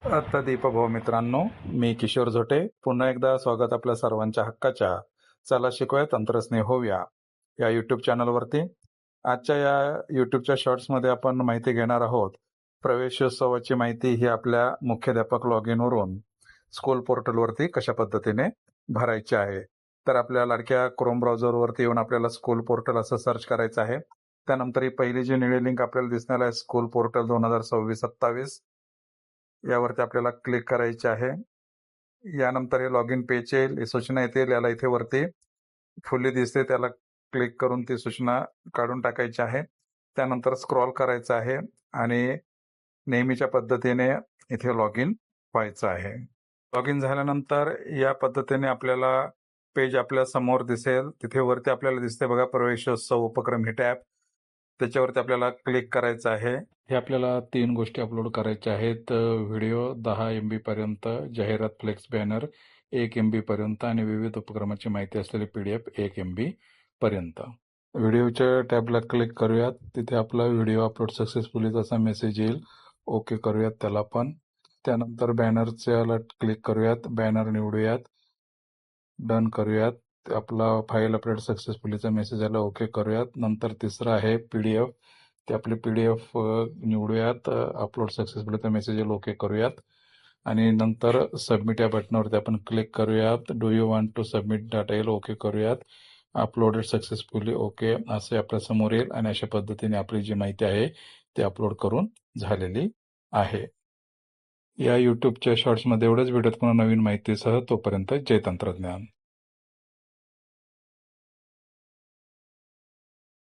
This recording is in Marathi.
आता दीपभाऊ मित्रांनो, मी किशोर झोटे. पुन्हा एकदा स्वागत आपल्या सर्वांच्या हक्काच्या चला शिकूया तंत्रज्ञ होऊया या यूट्यूब चॅनलवरती. आजच्या या यूट्यूबच्या शॉर्ट्समध्ये आपण माहिती घेणार आहोत. प्रवेशोत्सवाची माहिती ही आपल्या मुख्याध्यापक लॉग इन वरून स्कूल पोर्टलवरती कशा पद्धतीने भरायची आहे. तर आपल्या लाडक्या क्रोम ब्राउझरवरती येऊन आपल्याला स्कूल पोर्टल असं सर्च करायचं आहे. त्यानंतर ही पहिली जी निळी लिंक आपल्याला दिसणार आहे स्कूल पोर्टल 2026-27 यावरती आपल्याला क्लिक करायचे आहे. यानंतर हे लॉग इन पेज येईल, ही सूचना येतील. याला इथे वरती फुली दिसते, त्याला क्लिक करून ती सूचना काढून टाकायची आहे. त्यानंतर स्क्रॉल करायचं आहे आणि नेहमीच्या पद्धतीने इथे लॉग इन व्हायचं आहे. लॉग इन झाल्यानंतर या पद्धतीने आपल्याला पेज आपल्या समोर दिसेल. तिथे वरती आपल्याला दिसते बघा प्रवेशोत्सव उपक्रम ही टॅब, त्याच्यावरती आपल्याला क्लिक करायचं आहे. हे आपल्याला 3 गोष्टी अपलोड करायच्या आहेत. व्हिडिओ 10 MB पर्यंत, जाहिरात फ्लेक्स बॅनर 1 MB पर्यंत आणि विविध उपक्रमाची माहिती असलेली PDF 1 MB पर्यंत. व्हिडिओच्या टॅबला क्लिक करूयात. तिथे आपला व्हिडिओ अपलोड सक्सेसफुली असा मेसेज येईल. ओके करूयात त्याला पण. त्यानंतर बॅनरच्याला क्लिक करूयात, बॅनर निवडूयात, डन करूयात. आपला फाईल अपलोड सक्सेसफुलीचा मेसेज आला, ओके करूयात. नंतर तिसरा आहे PDF, ते आपले PDF निवडूयात, अपलोड सक्सेसफुलीचा मेसेज येईल, ओके करूयात. आणि नंतर सबमिट या बटनावरती आपण क्लिक करूयात. Do you want to submit data येईल, ओके करूयात. अपलोडेड सक्सेसफुली, ओके असे आपल्या समोर येईल आणि अशा पद्धतीने आपली जी माहिती आहे ती अपलोड करून झालेली आहे. या यूट्यूबच्या शॉर्ट्समध्ये एवढंच. भेटत पुन्हा नवीन माहितीसह. तोपर्यंत जय तंत्रज्ञान.